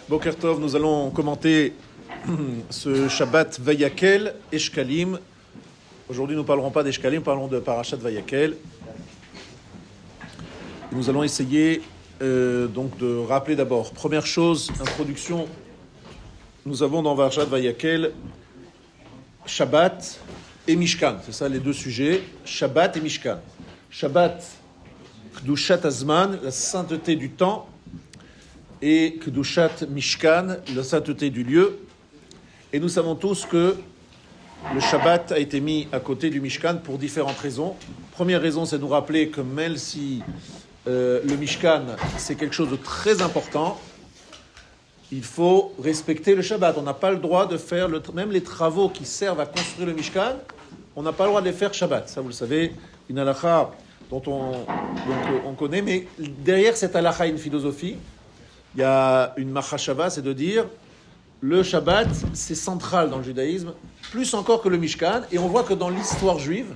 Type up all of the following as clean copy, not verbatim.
Boker Tov, nous allons commenter ce Shabbat Vayakel, Eshkalim. Aujourd'hui, nous ne parlerons pas d'Eshkalim, nous parlons de Parashat Vayakel. Et nous allons essayer donc de rappeler d'abord. Première chose, introduction. Nous avons dans Parashat Vayakel Shabbat et Mishkan. C'est ça les deux sujets, Shabbat et Mishkan. Shabbat, Kedushat Azman, la sainteté du temps, et Kedushat Mishkan, la sainteté du lieu. Et nous savons tous que le Shabbat a été mis à côté du Mishkan pour différentes raisons. Première raison, c'est de nous rappeler que même si le Mishkan, c'est quelque chose de très important, il faut respecter le Shabbat. On n'a pas le droit de faire, même les travaux qui servent à construire le Mishkan, on n'a pas le droit de les faire Shabbat. Ça, vous le savez, une halakha dont on connaît, mais derrière cette halakha, une philosophie. Il y a une machashava, c'est de dire le Shabbat, c'est central dans le judaïsme, plus encore que le Mishkan. Et on voit que dans l'histoire juive,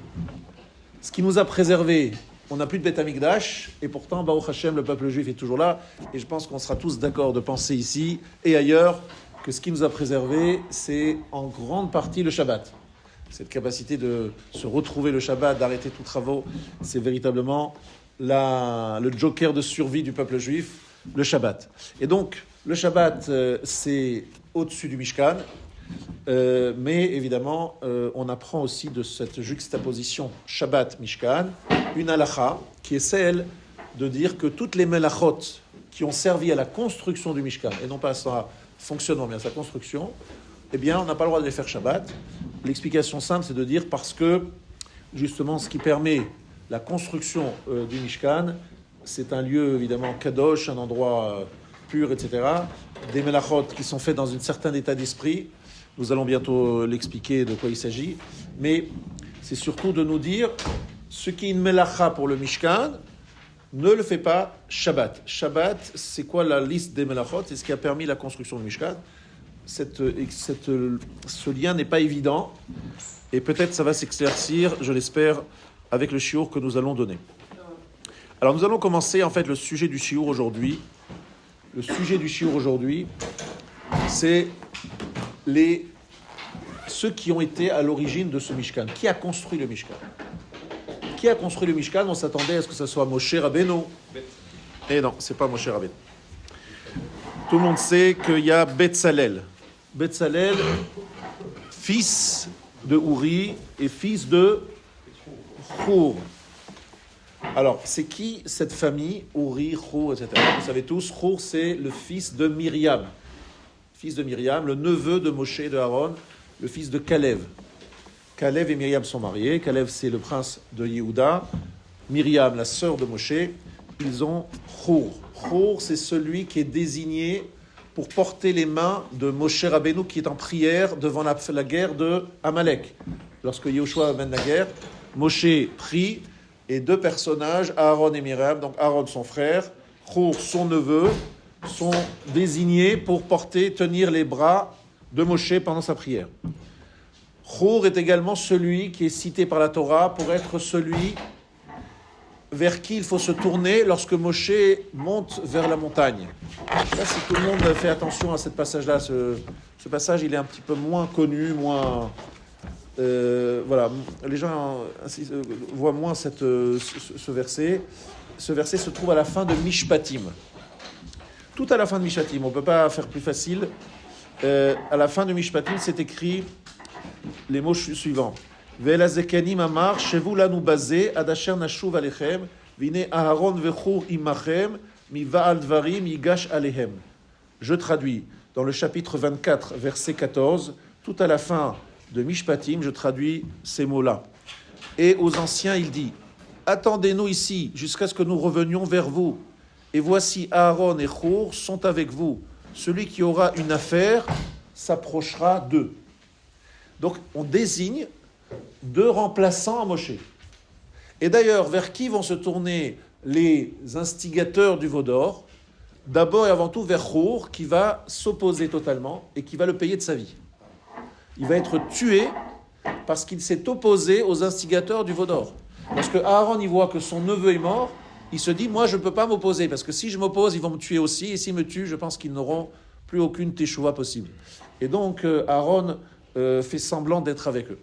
ce qui nous a préservé, on n'a plus de Beth Amikdash, et pourtant, Baruch Hashem, le peuple juif est toujours là. Et je pense qu'on sera tous d'accord de penser ici et ailleurs que ce qui nous a préservé, c'est en grande partie le Shabbat. Cette capacité de se retrouver le Shabbat, d'arrêter tous travaux, c'est véritablement le joker de survie du peuple juif, le Shabbat. Et donc, le Shabbat, c'est au-dessus du Mishkan, mais évidemment, on apprend aussi de cette juxtaposition Shabbat-Mishkan, une halakha qui est celle de dire que toutes les melachot qui ont servi à la construction du Mishkan, et non pas à sa fonctionnement, mais à sa construction, eh bien, on n'a pas le droit de les faire Shabbat. L'explication simple, c'est de dire parce que, justement, ce qui permet la construction du Mishkan, c'est un lieu, évidemment, kadosh, un endroit pur, etc. Des melachot qui sont faits dans un certain état d'esprit. Nous allons bientôt l'expliquer de quoi il s'agit. Mais c'est surtout de nous dire, ce qui est une melacha pour le Mishkan, ne le fait pas Shabbat. Shabbat, c'est quoi la liste des melachot? C'est ce qui a permis la construction du Mishkan. Ce lien n'est pas évident. Et peut-être ça va s'éclaircir, je l'espère, avec le shiur que nous allons donner. Alors nous allons commencer en fait le sujet du shiur aujourd'hui. Le sujet du shiur aujourd'hui, c'est ceux qui ont été à l'origine de ce Mishkan. Qui a construit le Mishkan? Qui a construit le Mishkan? On s'attendait à ce que ce soit Moshe Rabbeinu. Et non, c'est pas Moshe Rabbeinu. Tout le monde sait qu'il y a Betzalel. Betzalel, fils de Uri et fils de Hur. Alors, c'est qui cette famille, Uri, Hur, etc. Vous savez tous, Hur, c'est le fils de Myriam. Fils de Myriam, le neveu de Moshe et de Aaron, le fils de Kalev. Kalev et Myriam sont mariés. Kalev, c'est le prince de Yehuda. Myriam, la sœur de Moshe. Ils ont Hur. Hur, c'est celui qui est désigné pour porter les mains de Moshe Rabbeinu qui est en prière devant la guerre de Amalek. Lorsque Yehoshua mène la guerre, Moshe prie et deux personnages, Aaron et Myriam, donc Aaron son frère, Hur son neveu, sont désignés pour tenir les bras de Moshe pendant sa prière. Hur est également celui qui est cité par la Torah pour être celui vers qui il faut se tourner lorsque Moshe monte vers la montagne. Là, si tout le monde fait attention à ce passage-là, ce passage, il est un petit peu moins connu, voilà, les gens voient moins ce verset. Ce verset se trouve à la fin de Mishpatim. Tout à la fin de Mishpatim, on ne peut pas faire plus facile. À la fin de Mishpatim, c'est écrit les mots suivants. Ve'elazekanim amar shevu lanu bazeh ad asher nashuv alechem vine Aharon vechur imachem mi va'al dvarim yigash alehem. Je traduis dans le chapitre 24, verset 14, tout à la fin de Mishpatim, je traduis ces mots-là. Et aux anciens, il dit, attendez-nous ici jusqu'à ce que nous revenions vers vous. Et voici Aaron et Hur sont avec vous. Celui qui aura une affaire s'approchera d'eux. Donc, on désigne deux remplaçants à Moshe. Et d'ailleurs, vers qui vont se tourner les instigateurs du veau d'or? D'abord et avant tout vers Hur, qui va s'opposer totalement et qui va le payer de sa vie. Il va être tué parce qu'il s'est opposé aux instigateurs du veau d'or. Lorsque Aaron y voit que son neveu est mort, il se dit, moi je ne peux pas m'opposer, parce que si je m'oppose, ils vont me tuer aussi, et s'ils me tuent, je pense qu'ils n'auront plus aucune teshuva possible. Et donc Aaron fait semblant d'être avec eux.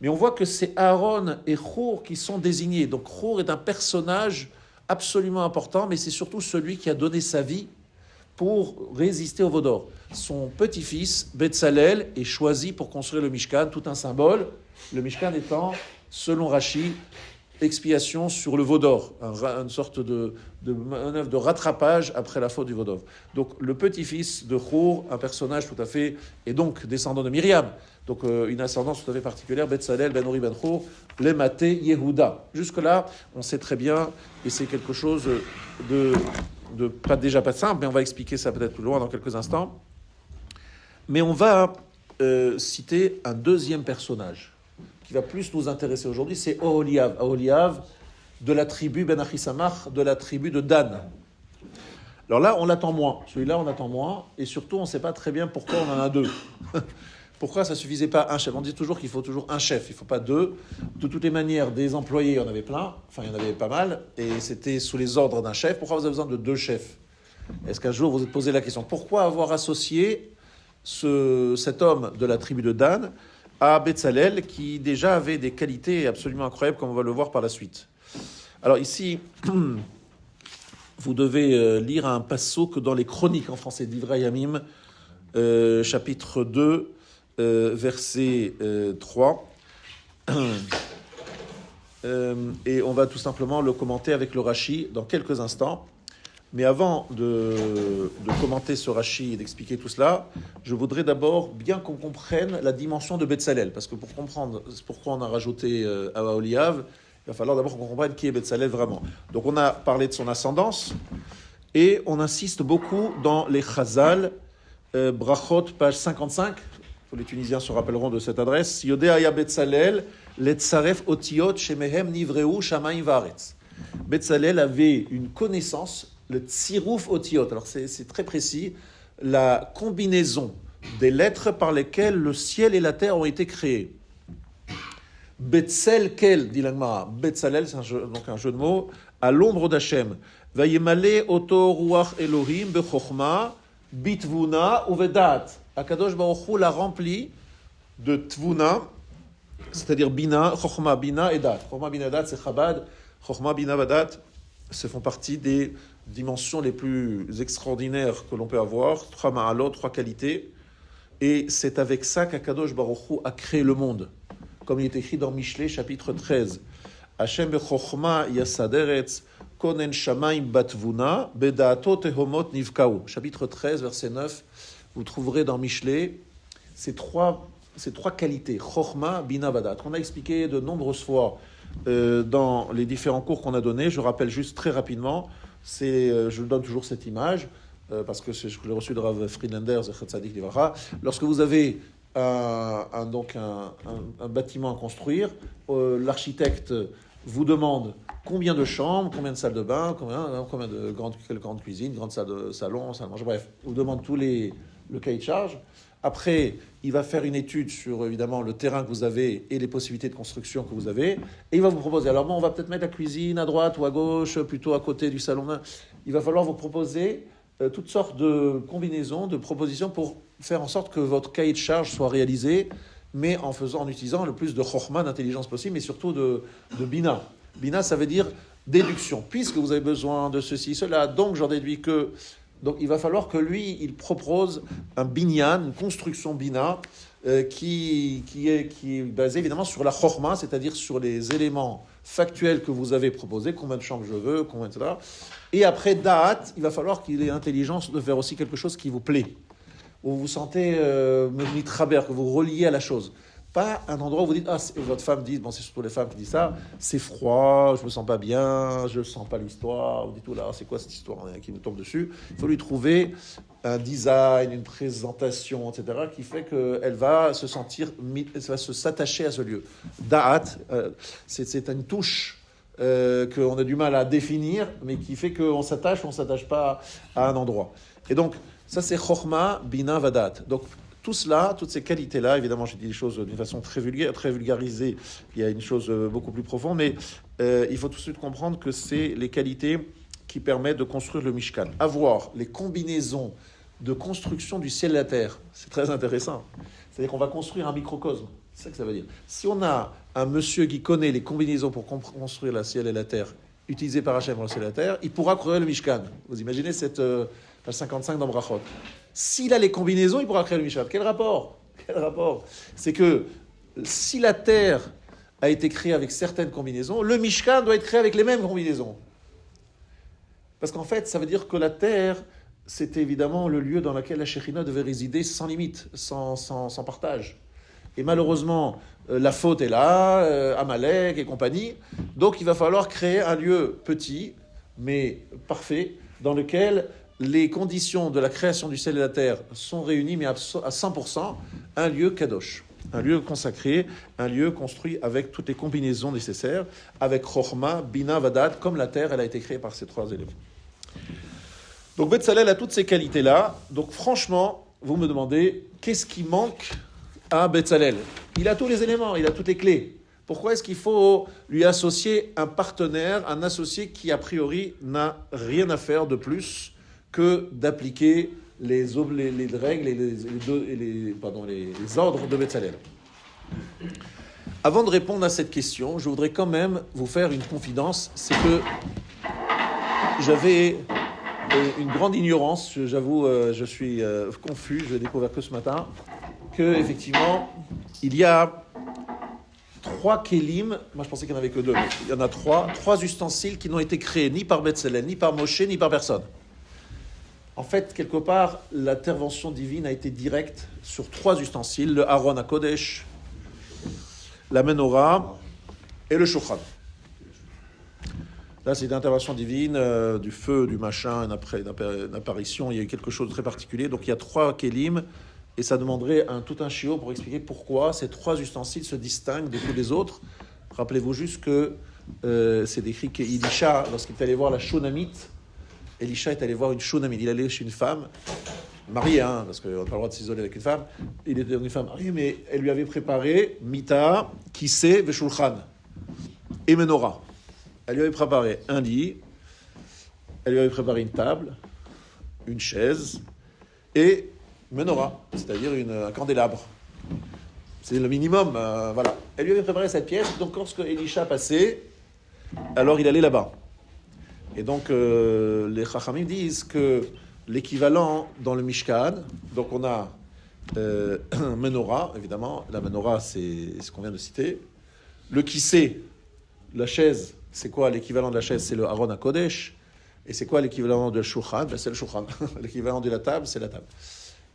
Mais on voit que c'est Aaron et Hur qui sont désignés. Donc Hur est un personnage absolument important, mais c'est surtout celui qui a donné sa vie pour résister au Vaudor. Son petit-fils, Betzalel, est choisi pour construire le Mishkan, tout un symbole. Le Mishkan étant, selon Rashi, expiation sur le Vaudor, une sorte de manœuvre de rattrapage après la faute du Vaudor. Donc le petit-fils de Hur, un personnage tout à fait, et donc descendant de Myriam, donc une ascendance tout à fait particulière, Betzalel, Ben Uri, Ben Hur, Lematé, Yehuda. Jusque-là, on sait très bien, et c'est quelque chose de pas simple, mais on va expliquer ça peut-être plus loin dans quelques instants. Mais on va citer un deuxième personnage qui va plus nous intéresser aujourd'hui, c'est Oholiav. Oholiav de la tribu Ben Achisamach, de la tribu de Dan. Alors là, on l'attend moins. Celui-là, on l'attend moins. Et surtout, on ne sait pas très bien pourquoi on en a deux. Pourquoi ça ne suffisait pas un chef? On dit toujours qu'il faut toujours un chef, il ne faut pas deux. De toutes les manières, des employés, il y en avait plein. Enfin, il y en avait pas mal. Et c'était sous les ordres d'un chef. Pourquoi vous avez besoin de deux chefs? Est-ce qu'un jour, vous vous êtes posé la question, pourquoi avoir associé cet homme de la tribu de Dan à Betzalel, qui déjà avait des qualités absolument incroyables, comme on va le voir par la suite. Alors ici, vous devez lire un passouk dans les chroniques en français d'Ivrei Yamim, chapitre 2, verset 3. Et on va tout simplement le commenter avec le Rashi dans quelques instants. Mais avant de commenter ce Rashi et d'expliquer tout cela, je voudrais d'abord bien qu'on comprenne la dimension de Betzalel, parce que pour comprendre pourquoi on a rajouté à Oholiav, il va falloir d'abord qu'on comprenne qui est Betzalel vraiment. Donc on a parlé de son ascendance, et on insiste beaucoup dans les Chazal, Brachot, page 55, les Tunisiens se rappelleront de cette adresse, Yodé Aya Betzalel, Letzaref Otiot, Shemehem Nivreu, Shamayim Vaaretz. Betzalel avait une connaissance, le tsirouf otiot, alors c'est très précis, la combinaison des lettres par lesquelles le ciel et la terre ont été créés. Betzel kel, dit l'Agmara. Betzalel, c'est donc un jeu de mots, à l'ombre d'Hachem. Vayemale oto ruach Elohim bechochma, bitvuna uvedat. Akadosh Baruch Hu l'a rempli de tvuna, c'est-à-dire bina, chochma, bina et dat. Chochma, bina, dat, c'est Chabad. Chochma, bina, vadat, ce font partie des dimensions les plus extraordinaires que l'on peut avoir. 3 ma'alot, 3 qualités. Et c'est avec ça qu'Akadosh Baruch Hu a créé le monde. Comme il est écrit dans Mishlé, chapitre 13. Hashem bechochma yasaderetz konen shamayim batvuna bedaato tehomot nivkau. Chapitre 13, verset 9. Vous trouverez dans Mishlé ces trois qualités. Chochma, bina, vadat. On a expliqué de nombreuses fois dans les différents cours qu'on a donnés. Je rappelle juste très rapidement, je donne toujours cette image, parce que je l'ai reçu de Rav Friedlander, Zechat Tzadik Livracha. Lorsque vous avez un bâtiment à construire, l'architecte vous demande combien de chambres, combien de salles de bain, combien de quelle grande cuisine, grande salle de salon, salle de manger, bref, vous demande le cahier de charge. Après, il va faire une étude sur, évidemment, le terrain que vous avez et les possibilités de construction que vous avez. Et il va vous proposer, alors bon, on va peut-être mettre la cuisine à droite ou à gauche, plutôt à côté du salon. Il va falloir vous proposer toutes sortes de combinaisons, de propositions pour faire en sorte que votre cahier de charge soit réalisé, mais en utilisant le plus de chokhmah, d'intelligence possible, mais surtout de bina. Bina, ça veut dire déduction. Puisque vous avez besoin de ceci, cela, donc j'en déduis que... Donc il va falloir que lui, il propose un binyan, une construction bina, qui est basée évidemment sur la chokhmah, c'est-à-dire sur les éléments factuels que vous avez proposés, combien de chambres je veux, combien, etc. Et après da'at, il va falloir qu'il ait l'intelligence de faire aussi quelque chose qui vous plaît, où vous vous sentez mitraber, que vous reliez à la chose. Pas un endroit où vous dites, votre femme dit, bon c'est surtout les femmes qui disent ça, c'est froid, je me sens pas bien, je sens pas l'histoire, vous dites, oh là, c'est quoi cette histoire qui nous tombe dessus? Il faut lui trouver un design, une présentation, etc., qui fait qu'elle va se sentir, elle va s'attacher à ce lieu. Da'at, c'est une touche qu'on a du mal à définir, mais qui fait qu'on s'attache ou on s'attache pas à un endroit. Et donc, ça c'est chokhmah, bina, vadat. Donc, tout cela, toutes ces qualités-là, évidemment, j'ai dit les choses d'une façon très vulgarisée, il y a une chose beaucoup plus profonde, mais il faut tout de suite comprendre que c'est les qualités qui permettent de construire le Mishkan. Avoir les combinaisons de construction du ciel et la terre. C'est très intéressant. C'est-à-dire qu'on va construire un microcosme. C'est ça que ça veut dire. Si on a un monsieur qui connaît les combinaisons pour construire le ciel et la terre, utilisées par Hachem pour le ciel et la terre, il pourra créer le Mishkan. Vous imaginez cette page 55 dans Brachot. S'il a les combinaisons, il pourra créer le Mishkan. Quel rapport? C'est que si la terre a été créée avec certaines combinaisons, le Mishkan doit être créé avec les mêmes combinaisons. Parce qu'en fait, ça veut dire que la terre, c'était évidemment le lieu dans lequel la Shekhinah devait résider sans limite, sans partage. Et malheureusement, la faute est là, Amalek et compagnie. Donc il va falloir créer un lieu petit, mais parfait, dans lequel les conditions de la création du ciel et de la terre sont réunies, mais à 100%, un lieu kadosh, un lieu consacré, un lieu construit avec toutes les combinaisons nécessaires, avec Chochma, Bina, Vadat, comme la terre, elle a été créée par ces trois éléments. Donc Betzalel a toutes ces qualités-là. Donc franchement, vous me demandez, qu'est-ce qui manque à Betzalel? Il a tous les éléments, il a toutes les clés. Pourquoi est-ce qu'il faut lui associer un partenaire, un associé qui a priori n'a rien à faire de plus que d'appliquer les règles et les ordres de Betzalel? Avant de répondre à cette question, je voudrais quand même vous faire une confidence. C'est que j'avais une grande ignorance, j'avoue, je suis confus, je l'ai découvert que ce matin, que effectivement, il y a 3 kélim, moi je pensais qu'il n'y en avait que 2, mais il y en a 3 ustensiles qui n'ont été créés ni par Betzalel, ni par Moshe, ni par personne. En fait, quelque part, l'intervention divine a été directe sur 3 ustensiles, le Aaron HaKodesh, la Menorah et le Shulchan. Là, c'est une intervention divine, du feu, du machin, une apparition, il y a eu quelque chose de très particulier. Donc il y a 3 kélim, et ça demanderait tout un shiur pour expliquer pourquoi ces 3 ustensiles se distinguent de tous les autres. Rappelez-vous juste que c'est décrit qu'Elisha, lorsqu'il est allé voir la Shunamite, Elisha est allé voir une Shunamite. Il est allé chez une femme, mariée, parce qu'on n'a pas le droit de s'isoler avec une femme. Il était une femme mariée, mais elle lui avait préparé Mita, Kiseh, Veshulchan et Menorah. Elle lui avait préparé un lit, elle lui avait préparé une table, une chaise et Menorah, c'est-à-dire un candélabre. C'est le minimum, voilà. Elle lui avait préparé cette pièce, donc lorsque Elisha passait, alors il allait là-bas. Et donc les Chachamim disent que l'équivalent dans le Mishkan, donc on a Menorah, évidemment, la Menorah c'est ce qu'on vient de citer, le Kiseh, la chaise, c'est quoi l'équivalent de la chaise? C'est le Aaron HaKodesh. Et c'est quoi l'équivalent de Shulchan? C'est le Shulchan. L'équivalent de la table, c'est la table.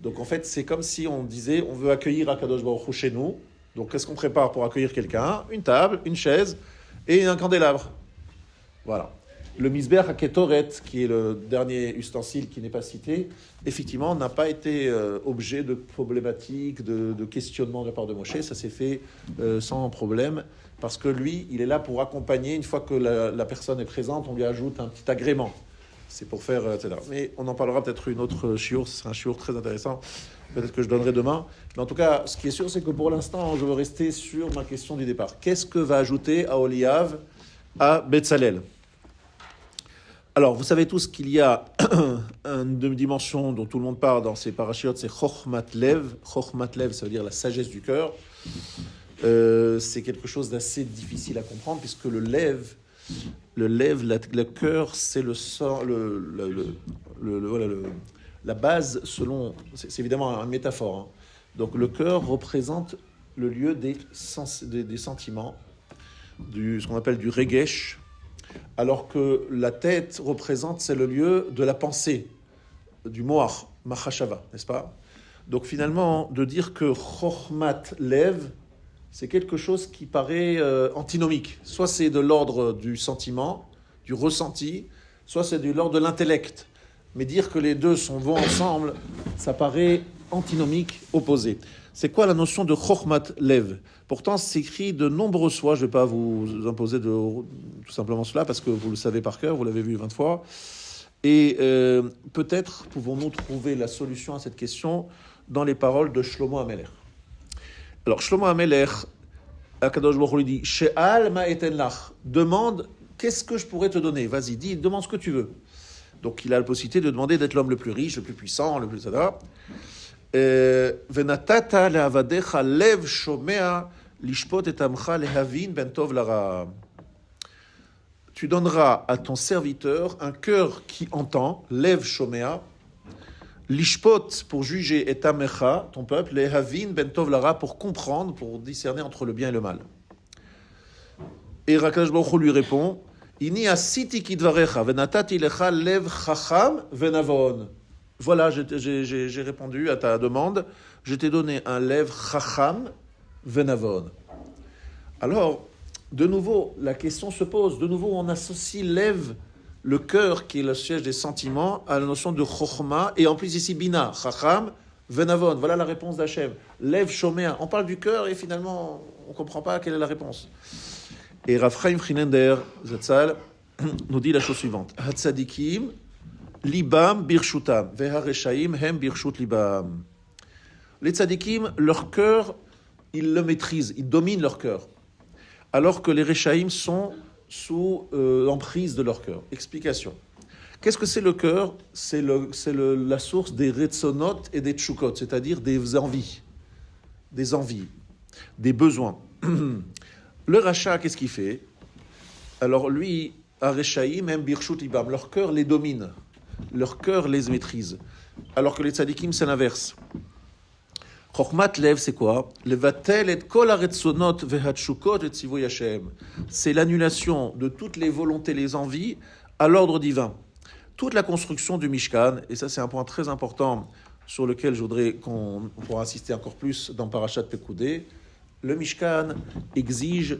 Donc en fait, c'est comme si on disait, on veut accueillir Akadosh Baruch Hu chez nous. Donc qu'est-ce qu'on prépare pour accueillir quelqu'un? Une table, une chaise et un candélabre. Voilà. Le Mizbeach HaKetoret, qui est le dernier ustensile qui n'est pas cité, effectivement, n'a pas été objet de problématiques, de questionnements de la part de Moshe. Ça s'est fait sans problème, parce que lui, il est là pour accompagner. Une fois que la personne est présente, on lui ajoute un petit agrément. C'est pour faire, etc. Mais on en parlera peut-être une autre shiur. Ce sera un shiur très intéressant. Peut-être que je donnerai demain. Mais en tout cas, ce qui est sûr, c'est que pour l'instant, je veux rester sur ma question du départ. Qu'est-ce que va ajouter Aholiav à Betzalel? Alors, vous savez tous qu'il y a une dimension dont tout le monde parle dans ces parashiot, c'est Chochmat Lev. Chochmat Lev, ça veut dire la sagesse du cœur. C'est quelque chose d'assez difficile à comprendre, puisque le cœur, c'est la base selon... C'est évidemment une métaphore. Donc, le cœur représente le lieu des sentiments, ce qu'on appelle du regesh, alors que la tête représente, c'est le lieu de la pensée, du moach, machashava, n'est-ce pas? Donc finalement, de dire que chochmat lev, c'est quelque chose qui paraît antinomique. Soit c'est de l'ordre du sentiment, du ressenti, soit c'est de l'ordre de l'intellect. Mais dire que les deux vont ensemble, ça paraît antinomique, opposé. C'est quoi la notion de chochmat lev? Pourtant, c'est écrit de nombreuses fois. Je ne vais pas vous imposer tout simplement cela, parce que vous le savez par cœur, vous l'avez vu 20 fois. Et peut-être pouvons-nous trouver la solution à cette question dans les paroles de Shlomo HaMelech. Alors, Shlomo HaMelech, Akadosh Baruch Hu lui dit « She'al ma eten lach » demande « Qu'est-ce que je pourrais te donner ?» Vas-y, demande ce que tu veux. Donc il a la possibilité de demander d'être l'homme le plus riche, le plus puissant, le plus... Venatata le'avadecha lev shomea lishpot et amcha lehavin ben tov lara. Tu donneras à ton serviteur un cœur qui entend, lev shomea, lishpot pour juger et amecha, ton peuple, lehavin ben tov lara, pour comprendre, pour discerner entre le bien et le mal. Et Akadosh Baruch Hu lui répond, Ini asiti kidvarecha venatati lecha lev chacham venavon. Voilà, j'ai répondu à ta demande. Je t'ai donné un lev chacham venavon. Alors, de nouveau, la question se pose. De nouveau, on associe lev, le cœur, qui est le siège des sentiments, à la notion de chokhma, et en plus ici bina, chacham venavon. Voilà la réponse d'Hachem. Lev shomea. On parle du cœur et finalement, on ne comprend pas quelle est la réponse. Et Rav Chaim Chinender, Zatzal, nous dit la chose suivante. Hatzadikim, libam birshutam, vehareshaim hem birshut libam. Les tzadikim, leur cœur, ils le maîtrisent, ils dominent leur cœur. Alors que les reshaim sont sous l'emprise de leur cœur. Explication. Qu'est-ce que c'est le cœur ? C'est la source des retzonot et des tchukot, c'est-à-dire des envies, des besoins. Le rachat, qu'est-ce qu'il fait ? Alors lui, Areshaim, même Birshut Ibam, leur cœur les domine, leur cœur les maîtrise. Alors que les tzadikim, c'est l'inverse. Chokhmat lev, c'est quoi ? Levatel et kol haretzonot vehatshukot et tzivoy Hashem. C'est l'annulation de toutes les volontés, les envies, à l'ordre divin. Toute la construction du Mishkan, et ça c'est un point très important sur lequel je voudrais qu'on pourra insister encore plus dans Parashat Pekoudé, le Mishkan exige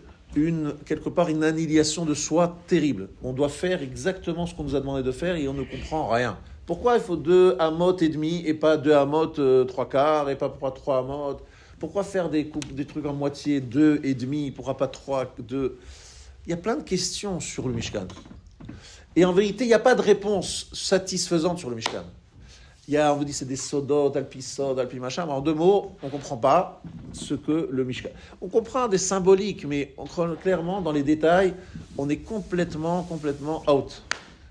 quelque part une annihilation de soi terrible. On doit faire exactement ce qu'on nous a demandé de faire et on ne comprend rien. Pourquoi il faut 2 amot et demi et pas 2 amot 3/4 et pas 3 amot ? Pourquoi faire des trucs en moitié 2 et demi ? Pourquoi pas 3, 2 ? Il y a plein de questions sur le Mishkan. Et en vérité, il n'y a pas de réponse satisfaisante sur le Mishkan. On vous dit c'est des sodot, alpi machin, mais en 2 mots, on ne comprend pas ce que le Mishkan. On comprend des symboliques, mais clairement, dans les détails, on est complètement out.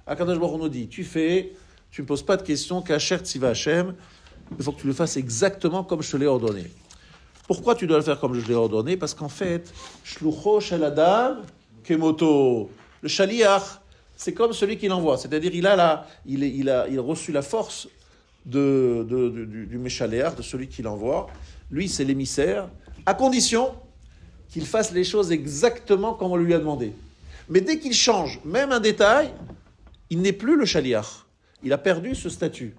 Akadosh Baruch Hu nous dit, tu ne me poses pas de questions, kasher tziva Hashem, il faut que tu le fasses exactement comme je te l'ai ordonné. Pourquoi tu dois le faire comme je te l'ai ordonné ? Parce qu'en fait, shlucho shel adam kemoto, le shaliach, c'est comme celui qui l'envoie, c'est-à-dire il a reçu la force du Méchaléar, de celui qui l'envoie. Lui, c'est l'émissaire, à condition qu'il fasse les choses exactement comme on lui a demandé. Mais dès qu'il change, même un détail, il n'est plus le Shaliach. Il a perdu ce statut.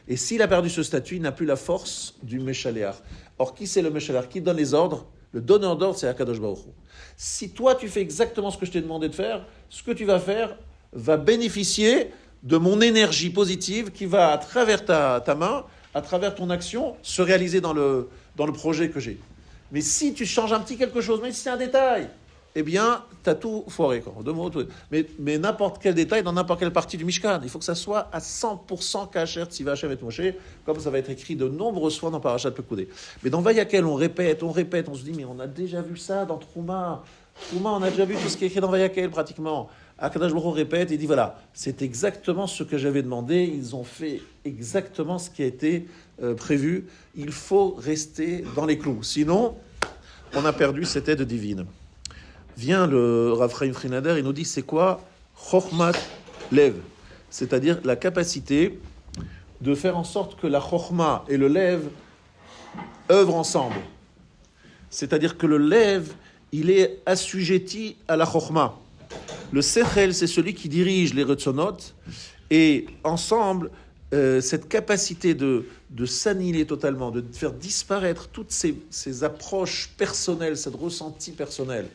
Et s'il a perdu ce statut, il n'a plus la force du Méchaléar. Or, qui c'est le Méchaléar ? Qui donne les ordres ? Le donneur d'ordre, c'est Akadosh Baruch Hu. Si toi, tu fais exactement ce que je t'ai demandé de faire, ce que tu vas faire va bénéficier de mon énergie positive qui va, à travers ta main, à travers ton action, se réaliser dans le projet que j'ai. Mais si tu changes un petit quelque chose, même si c'est un détail, eh bien, tu as tout foiré. Quoi. 2 mots, tout. Mais n'importe quel détail dans n'importe quelle partie du Mishkan, il faut que ça soit à 100% kasher, tziva Hashem et Moshe, comme ça va être écrit de nombreuses fois dans Parashat Pekoudé. Mais dans Vayakel, on répète, on se dit, mais on a déjà vu ça dans Trouma. Trouma, on a déjà vu tout ce qui est écrit dans Vayakel, pratiquement. Akadosh Baruch Hu répète et dit, voilà, c'est exactement ce que j'avais demandé, ils ont fait exactement ce qui a été prévu. Il faut rester dans les clous. Sinon, on a perdu cette aide divine. Vient le Rav Chaim Chineder, il nous dit c'est quoi Chokhmat Lev, c'est-à-dire la capacité de faire en sorte que la Chokhma et le Lev œuvrent ensemble. C'est-à-dire que le Lev, il est assujetti à la Chokhma. Le Sechel, c'est celui qui dirige les Retzonot, et ensemble, cette capacité de s'annihiler totalement, de faire disparaître toutes ces approches personnelles, cette ressenti personnel,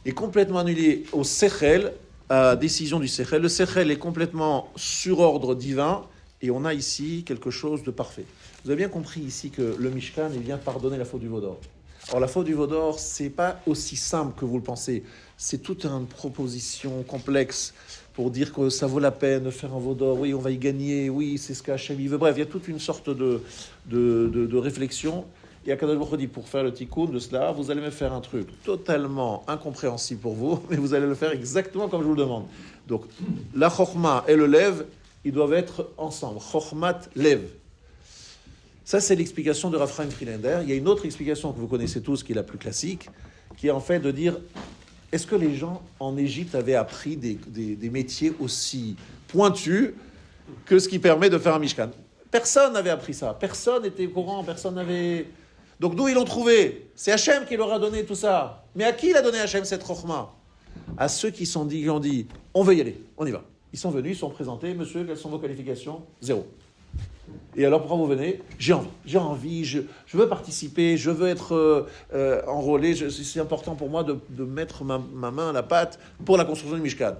est complètement annulé au Sechel, à décision du Sechel. Le Sechel est complètement sur ordre divin, et on a ici quelque chose de parfait. Vous avez bien compris ici que le Mishkan, il vient pardonner la faute du veau d'or. Or, la faute du veau d'or, c'est pas aussi simple que vous le pensez. C'est toute une proposition complexe pour dire que ça vaut la peine de faire un veau d'or. Oui, on va y gagner. Oui, c'est ce qu'Hachem veut. Bref, il y a toute une sorte de réflexion. Et Akadosh Baruch Hu dit, pour faire le tikkun de cela, vous allez me faire un truc totalement incompréhensible pour vous, mais vous allez le faire exactement comme je vous le demande. Donc, la chokhma et le lev, ils doivent être ensemble. Chochmat Lev. Ça, c'est l'explication de Rav Chaim Friedlander. Il y a une autre explication que vous connaissez tous, qui est la plus classique, qui est en fait de dire, est-ce que les gens en Égypte avaient appris des métiers aussi pointus que ce qui permet de faire un Mishkan? Personne n'avait appris ça. Personne n'était au courant, personne n'avait... Donc d'où ils l'ont trouvé? C'est Hachem qui leur a donné tout ça. Mais à qui il a donné Hachem cette chokhma? À ceux qui ont dit, on veut y aller, on y va. Ils sont venus, ils sont présentés, monsieur, quelles sont vos qualifications? 0. Et alors, pourquoi vous venez? J'ai envie, je veux participer, je veux être enrôlé, c'est important pour moi de mettre ma main à la pâte pour la construction du Mishkan.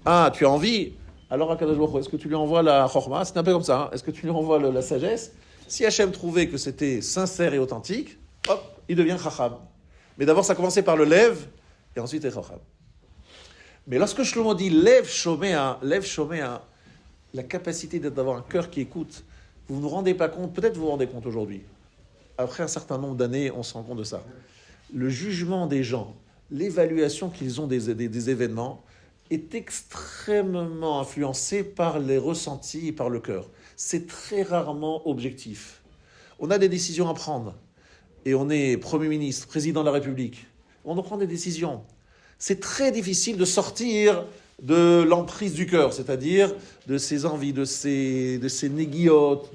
Ah, tu as envie? Alors, Akadosh Baruch Hu, est-ce que tu lui envoies la chorma? C'est un peu comme ça, hein? Est-ce que tu lui envoies la sagesse? Si Hachem trouvait que c'était sincère et authentique, hop, il devient chacham. Mais d'abord, ça commençait par le lev, et ensuite, il est chacham. Mais lorsque Shlomo dit lev shomea, la capacité d'avoir un cœur qui écoute, vous ne vous rendez pas compte, peut-être vous vous rendez compte aujourd'hui, après un certain nombre d'années, on se rend compte de ça. Le jugement des gens, l'évaluation qu'ils ont des événements, est extrêmement influencé par les ressentis et par le cœur. C'est très rarement objectif. On a des décisions à prendre, et on est Premier ministre, Président de la République. On doit prendre des décisions. C'est très difficile de sortir de l'emprise du cœur, c'est-à-dire de ses envies, de ses néguiotes,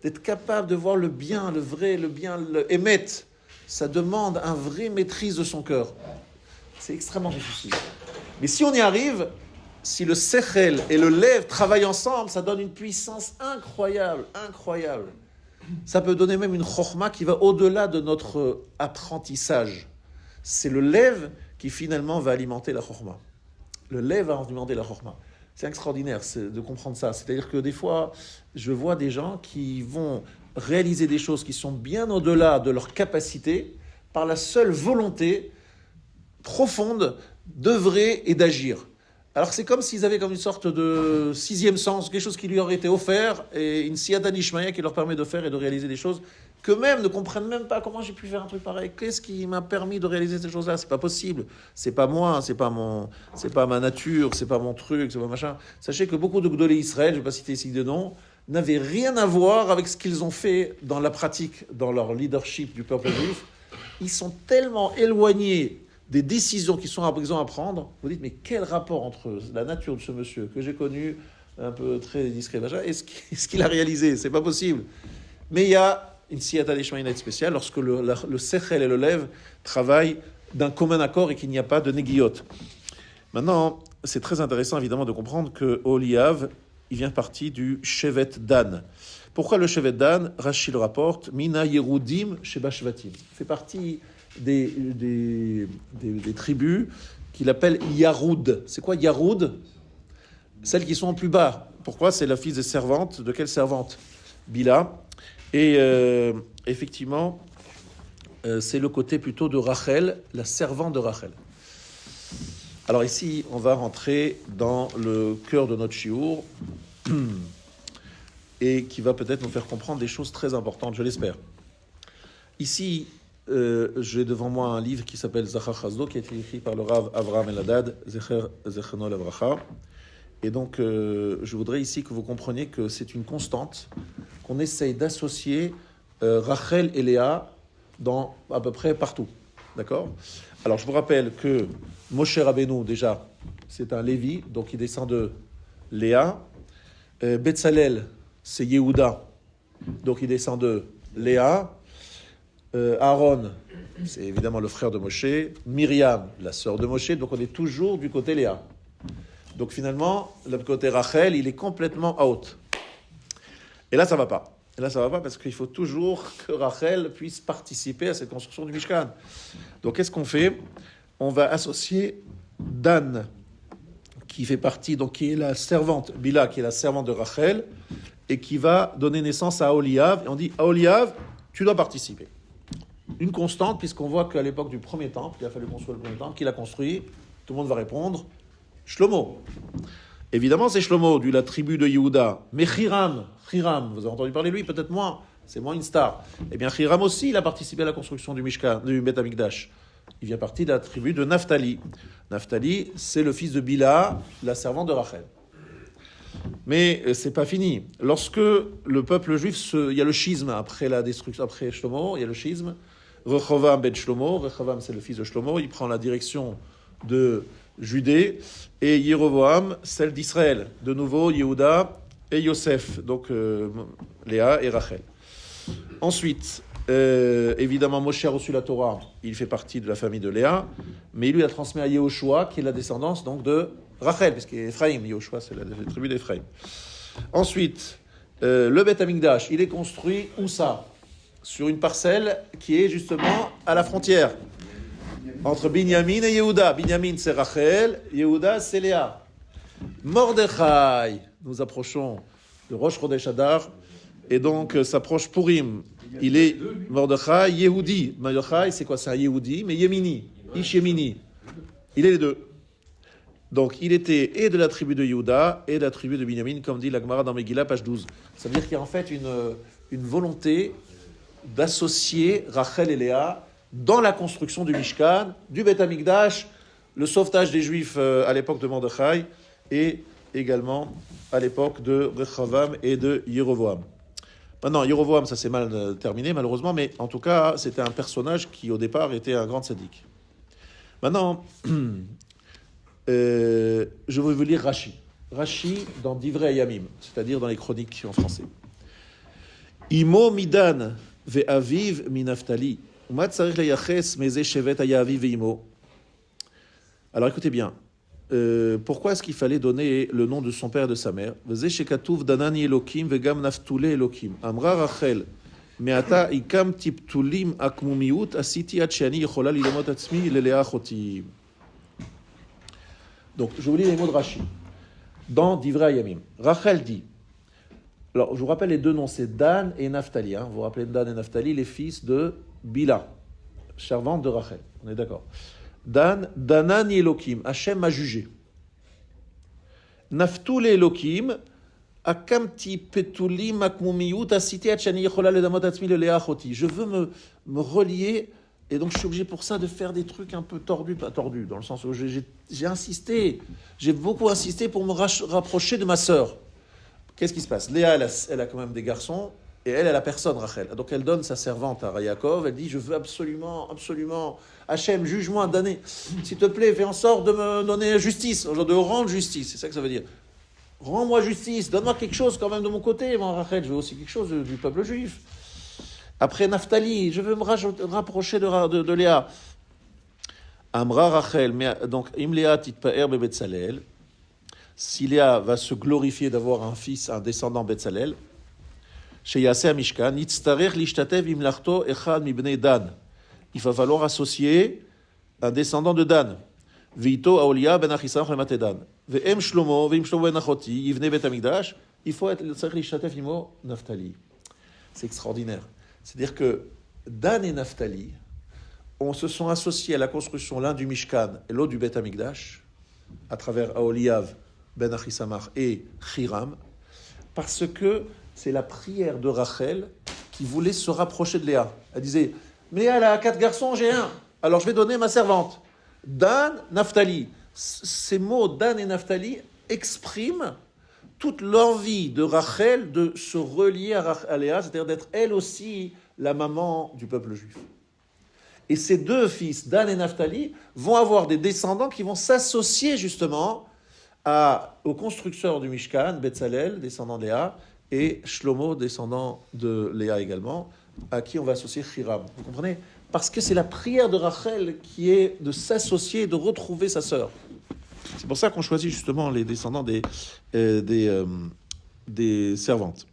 d'être capable de voir le bien, le vrai, le bien, le émettre. Ça demande une vraie maîtrise de son cœur. C'est extrêmement difficile. Mais si on y arrive, si le sechel et le lev travaillent ensemble, ça donne une puissance incroyable. Ça peut donner même une chokhma qui va au-delà de notre apprentissage. C'est le lev qui finalement va alimenter la chokhma. Le lev va alimenter la chokhma. C'est extraordinaire de comprendre ça. C'est-à-dire que des fois, je vois des gens qui vont réaliser des choses qui sont bien au-delà de leur capacité par la seule volonté profonde d'œuvrer et d'agir. Alors c'est comme s'ils avaient comme une sorte de sixième sens, quelque chose qui lui aurait été offert, et une siyata d'Ishmaïa qui leur permet de faire et de réaliser des choses qu'eux-mêmes ne comprennent même pas. Comment j'ai pu faire un truc pareil? Qu'est-ce qui m'a permis de réaliser ces choses-là? C'est pas possible. C'est pas moi, c'est pas ma nature, c'est pas mon truc, c'est pas machin. Sachez que beaucoup de Gdolé Israël, je vais pas citer ici de nom, n'avaient rien à voir avec ce qu'ils ont fait dans la pratique, dans leur leadership du peuple juif. Ils sont tellement éloignés des décisions qui sont à prendre. Vous dites, mais quel rapport entre la nature de ce monsieur que j'ai connu, un peu très discret, machin, et ce qu'il a réalisé? C'est pas possible. Mais il y a une siyata d'Ishmaïnette spéciale lorsque le sechel et le lev travaillent d'un commun accord et qu'il n'y a pas de néguiote. Maintenant, c'est très intéressant évidemment de comprendre que Oliav, il vient partie du Shevet Dan. Pourquoi le Shevet Dan? Rashi le rapporte, Mina Yerudim Sheba Shvatim. Il fait partie des tribus qu'il appelle Yaroud. C'est quoi Yaroud? Celles qui sont en plus bas. Pourquoi? C'est la fille des servantes. De quelle servante? Bila. Et effectivement, c'est le côté plutôt de Rachel, la servante de Rachel. Alors ici, on va rentrer dans le cœur de notre shiur et qui va peut-être nous faire comprendre des choses très importantes, je l'espère. Ici, j'ai devant moi un livre qui s'appelle Zachar Chazdo, qui a été écrit par le Rav Avraham Eladad, Zecher Zechano Lavracha. Et donc, je voudrais ici que vous compreniez que c'est une constante qu'on essaye d'associer Rachel et Léa dans à peu près partout. D'accord? Alors, je vous rappelle que Moshe Rabbeinu, déjà, c'est un Lévi, donc il descend de Léa. Betzalel, c'est Yehuda, donc il descend de Léa. Aaron, c'est évidemment le frère de Moshe. Myriam, la sœur de Moshe, donc on est toujours du côté Léa. Donc finalement, le côté Rachel, il est complètement out. Et là, ça va pas. Parce qu'il faut toujours que Rachel puisse participer à cette construction du Mishkan. Donc qu'est-ce qu'on fait? On va associer Dan, qui fait partie, donc qui est la servante, Bila, qui est la servante de Rachel, et qui va donner naissance à Oliav. Et on dit, à Oliav, tu dois participer. Une constante, puisqu'on voit qu'à l'époque du premier temple, il a fallu construire le premier temple, qui l'a construit, tout le monde va répondre, Shlomo. Évidemment, c'est Shlomo, de la tribu de Yehuda. Mais Hiram, vous avez entendu parler de lui, peut-être moins, c'est moins une star. Eh bien, Hiram aussi, il a participé à la construction du Mishkan, du Beth Amikdash. Il vient partie de la tribu de Naphtali. Naphtali, c'est le fils de Bila, la servante de Rachel. Mais c'est pas fini. Lorsque le peuple juif, il y a le schisme après la destruction, après Shlomo, il y a le schisme. Rechovam ben Shlomo, Rechovam c'est le fils de Shlomo, il prend la direction de Judée, et Yeroboam, celle d'Israël. De nouveau, Yehuda et Yosef, donc Léa et Rachel. Ensuite, évidemment, Moshe a reçu la Torah, il fait partie de la famille de Léa, mais il lui a transmis à Yehoshua, qui est la descendance donc de Rachel, puisqu'il est Ephraïm. Yehoshua, c'est la tribu d'Ephraïm. Ensuite, le Beth Amikdash, il est construit où ça? Sur une parcelle qui est justement à la frontière entre Binyamin et Yehuda. Binyamin, c'est Rachel, Yehuda, c'est Léa. Mordechai, nous approchons de Rosh Chodesh Adar, et donc s'approche Purim. Il est Mordechai, Yehudi. Mordechai, c'est quoi? C'est un Yehudi, mais Yemini, Ish Yemini. Il est les deux. Donc, il était et de la tribu de Yehuda et de la tribu de Binyamin, comme dit la Gemara dans Megillah, page 12. Ça veut dire qu'il y a en fait une volonté d'associer Rachel et Léa dans la construction du Mishkan, du Beth Amikdash, le sauvetage des Juifs à l'époque de Mordechai, et également à l'époque de Rechavam et de Yeroboam. Maintenant, Yeroboam, ça s'est mal terminé, malheureusement, mais en tout cas, c'était un personnage qui, au départ, était un grand tzaddik. Maintenant, je vais vous lire Rashi. Rashi dans Divrei Yamim, c'est-à-dire dans les chroniques en français. Imo midan ve'aviv minaftali. Uma tzarich leyaches meze shevet haya aviv ve'imo. Alors écoutez bien. Pourquoi est-ce qu'il fallait donner le nom de son père et de sa mère? Veze shekatuv danani Elokim vegam naftule Elokim. Amra Rachel. Me'ata ikam tiptulim akmumiut asiti ad she'ani yechola lilamot atzmi lelea achoti. Donc, je vous lis les mots de Rashi. Dans Divrei Yamim, Rachel dit, alors je vous rappelle les deux noms, c'est Dan et Naphtali. Vous vous rappelez Dan et Naphtali, les fils de Bila, servante de Rachel. On est d'accord. Dan, Danani Elokim, Hachem m'a jugé. Naftule Elokim, Akamti Petulim Akmumiyut, Asiti Achani Yechola Ledamot Atzmi Lelea Achoti. Je veux me relier. Et donc, je suis obligé pour ça de faire des trucs un peu tordus, pas tordus, dans le sens où j'ai insisté, j'ai beaucoup insisté pour me rapprocher de ma sœur. Qu'est-ce qui se passe? Léa, elle a quand même des garçons, et elle a personne, Rachel. Donc, elle donne sa servante à Yaakov, elle dit, je veux absolument, Hachem, juge-moi, damné, s'il te plaît, fais en sorte de me donner justice, de rendre justice, c'est ça que ça veut dire. Rends-moi justice, donne-moi quelque chose quand même de mon côté, moi, Rachel, je veux aussi quelque chose du peuple juif. Après Naphtali, je veux me rapprocher de Léa. Amra Rachel, donc im Léa titpaer be Betzalel. Si Léa va se glorifier d'avoir un fils, un descendant Betzalel, sheyaseh hamishkan, yitztarech lishtatev im lachto echad mibnei Dan. Il va falloir associer un descendant de Dan. Vito aolia ben achisam chlemat Dan. Ve'em Shlomo, ve'im Shlomo ben achoti, yivne bet hamikdash. Il faut être tzarech lishtatev imo Naphtali. C'est extraordinaire. C'est-à-dire que Dan et Naphtali se sont associés à la construction l'un du Mishkan et l'autre du Beth Amikdash à travers Aholiav, Ben Achisamach et Hiram, parce que c'est la prière de Rachel qui voulait se rapprocher de Léa. Elle disait, mais elle a 4 garçons, j'ai un, alors je vais donner ma servante. Dan, Naphtali. Ces mots Dan et Naphtali expriment toute l'envie de Rachel de se relier à Léa, c'est-à-dire d'être elle aussi la maman du peuple juif. Et ces deux fils, Dan et Naphtali, vont avoir des descendants qui vont s'associer justement au constructeur du Mishkan, Betzalel, descendant de Léa, et Shlomo, descendant de Léa également, à qui on va associer Hiram. Vous comprenez? Parce que c'est la prière de Rachel qui est de s'associer, de retrouver sa sœur. C'est pour ça qu'on choisit justement les descendants des servantes.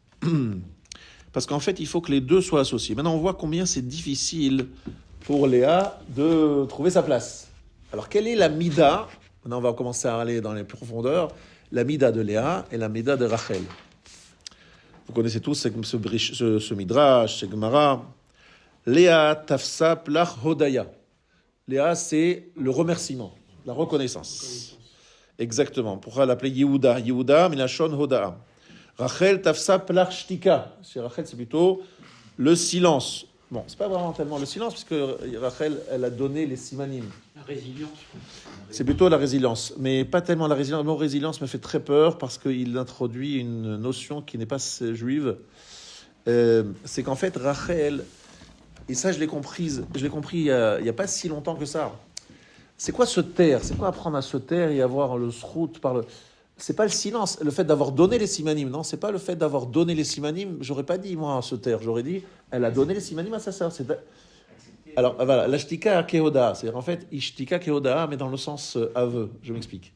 Parce qu'en fait, il faut que les deux soient associés. Maintenant, on voit combien c'est difficile pour Léa de trouver sa place. Alors, quelle est la mida? Maintenant, on va commencer à aller dans les profondeurs. La mida de Léa et la mida de Rachel. Vous connaissez tous ce midrash, ce Gemara. Léa tafsa plach hodaya. Léa, c'est le remerciement, la reconnaissance. Exactement. Pourquoi l'appeler Yehuda? Yehuda, milachon hoda'a. Rachel tafsa plach shtika. Chez Rachel, c'est plutôt le silence. Bon, c'est pas vraiment tellement le silence, puisque Rachel, elle a donné les simanim. La résilience. C'est plutôt la résilience, mais pas tellement la résilience. Le mot résilience me fait très peur parce qu'il introduit une notion qui n'est pas juive. C'est qu'en fait, Rachel, et ça je l'ai compris il y a pas si longtemps que ça. C'est quoi se taire? C'est quoi apprendre à se taire et avoir le srout par le... C'est pas le silence, le fait d'avoir donné les simanim, non, c'est pas le fait d'avoir donné les simanim. J'aurais pas dit moi à se taire, j'aurais dit elle a donné les simanim à sa sœur. Alors voilà, l'ashtika kehoda, c'est-à-dire en fait ishtika kehoda, mais dans le sens aveu. Je m'explique.